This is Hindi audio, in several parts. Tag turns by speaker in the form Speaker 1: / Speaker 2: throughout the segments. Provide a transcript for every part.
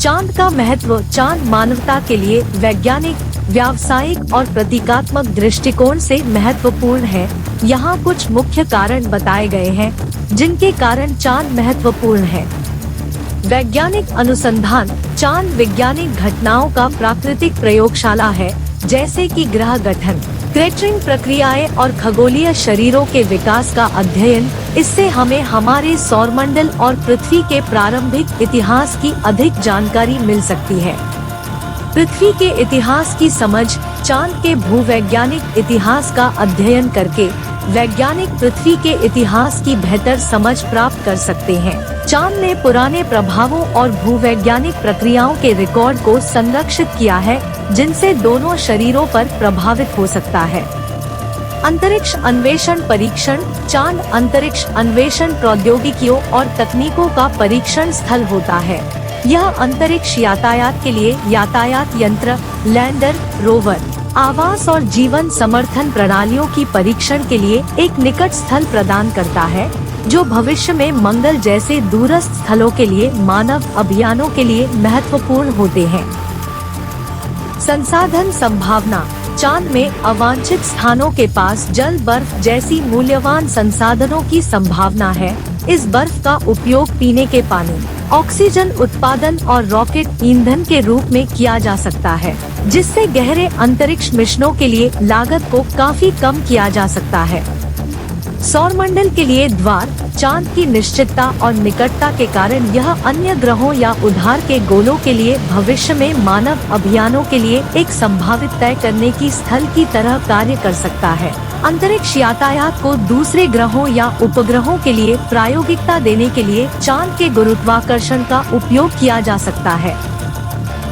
Speaker 1: चांद का महत्व। चांद मानवता के लिए वैज्ञानिक, व्यावसायिक और प्रतीकात्मक दृष्टिकोण से महत्वपूर्ण है। यहाँ कुछ मुख्य कारण बताए गए हैं जिनके कारण चांद महत्वपूर्ण है। वैज्ञानिक अनुसंधान। चांद वैज्ञानिक घटनाओं का प्राकृतिक प्रयोगशाला है, जैसे कि ग्रह गठन, क्रैटरिंग प्रक्रियाएं और खगोलीय शरीरों के विकास का अध्ययन। इससे हमें हमारे सौरमंडल और पृथ्वी के प्रारंभिक इतिहास की अधिक जानकारी मिल सकती है। पृथ्वी के इतिहास की समझ। चांद के भूवैज्ञानिक इतिहास का अध्ययन करके वैज्ञानिक पृथ्वी के इतिहास की बेहतर समझ प्राप्त कर सकते हैं। चांद ने पुराने प्रभावों और भूवैज्ञानिक प्रक्रियाओं के रिकॉर्ड को संरक्षित किया है, जिनसे दोनों शरीरों पर प्रभावित हो सकता है। अंतरिक्ष अन्वेषण परीक्षण। चांद अंतरिक्ष अन्वेषण प्रौद्योगिकियों और तकनीकों का परीक्षण स्थल होता है। यह अंतरिक्ष यातायात के लिए यातायात यंत्र, लैंडर, रोवर, आवास और जीवन समर्थन प्रणालियों की परीक्षण के लिए एक निकट स्थल प्रदान करता है, जो भविष्य में मंगल जैसे दूरस्थ स्थलों के लिए मानव अभियानों के लिए महत्वपूर्ण होते हैं। संसाधन संभावना। चांद में अवांछित स्थानों के पास जल, बर्फ जैसी मूल्यवान संसाधनों की संभावना है। इस बर्फ का उपयोग पीने के पानी, ऑक्सीजन उत्पादन और रॉकेट ईंधन के रूप में किया जा सकता है, जिससे गहरे अंतरिक्ष मिशनों के लिए लागत को काफी कम किया जा सकता है। सौरमंडल के लिए द्वार। चांद की निश्चितता और निकटता के कारण यह अन्य ग्रहों या उधार के गोलों के लिए भविष्य में मानव अभियानों के लिए एक संभावित तय करने की स्थल की तरह कार्य कर सकता है। अंतरिक्ष यातायात को दूसरे ग्रहों या उपग्रहों के लिए प्रायोगिकता देने के लिए चांद के गुरुत्वाकर्षण का उपयोग किया जा सकता है।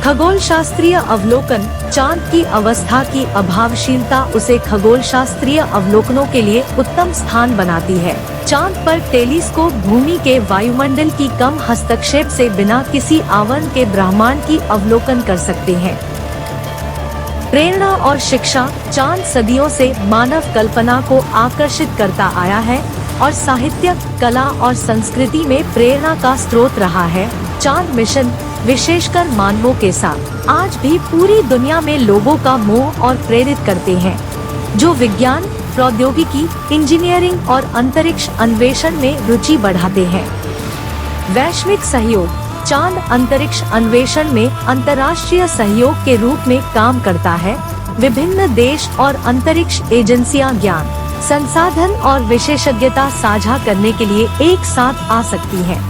Speaker 1: खगोल शास्त्रीय अवलोकन। चांद की अवस्था की अभावशीलता उसे खगोल शास्त्रीय अवलोकनों के लिए उत्तम स्थान बनाती है। चांद पर टेलीस्कोप भूमि के वायुमंडल की कम हस्तक्षेप से बिना किसी आवरण के ब्रह्मांड की अवलोकन कर सकते हैं। प्रेरणा और शिक्षा। चांद सदियों से मानव कल्पना को आकर्षित करता आया है और साहित्य, कला और संस्कृति में प्रेरणा का स्रोत रहा है। चांद मिशन, विशेषकर मानवों के साथ, आज भी पूरी दुनिया में लोगों का मोह और प्रेरित करते हैं, जो विज्ञान, प्रौद्योगिकी, इंजीनियरिंग और अंतरिक्ष अन्वेषण में रुचि बढ़ाते हैं। वैश्विक सहयोग। चांद अंतरिक्ष अन्वेषण में अंतर्राष्ट्रीय सहयोग के रूप में काम करता है। विभिन्न देश और अंतरिक्ष एजेंसियां ज्ञान, संसाधन और विशेषज्ञता साझा करने के लिए एक साथ आ सकती हैं।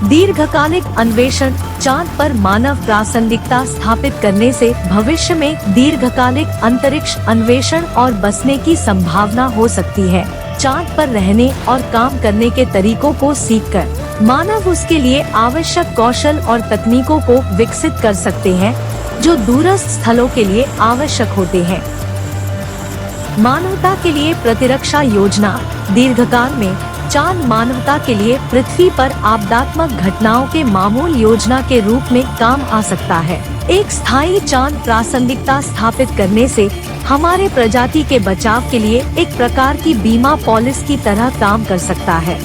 Speaker 1: दीर्घकालिक अन्वेषण। चांद पर मानव प्रासंगिकता स्थापित करने से भविष्य में दीर्घकालिक अंतरिक्ष अन्वेषण और बसने की संभावना हो सकती है। चांद पर रहने और काम करने के तरीकों को सीखकर मानव उसके लिए आवश्यक कौशल और तकनीकों को विकसित कर सकते हैं, जो दूरस्थ स्थलों के लिए आवश्यक होते हैं। मानवता के लिए प्रतिरक्षा योजना। दीर्घकाल में चांद मानवता के लिए पृथ्वी पर आपदात्मक घटनाओं के मामूल योजना के रूप में काम आ सकता है। एक स्थायी चांद प्रासंगिकता स्थापित करने से हमारे प्रजाति के बचाव के लिए एक प्रकार की बीमा पॉलिसी की तरह काम कर सकता है।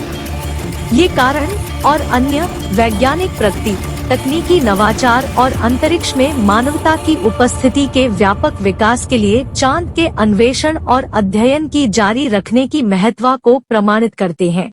Speaker 1: ये कारण और अन्य वैज्ञानिक प्रगति, तकनीकी नवाचार और अंतरिक्ष में मानवता की उपस्थिति के व्यापक विकास के लिए चांद के अन्वेषण और अध्ययन की जारी रखने की महत्व को प्रमाणित करते हैं।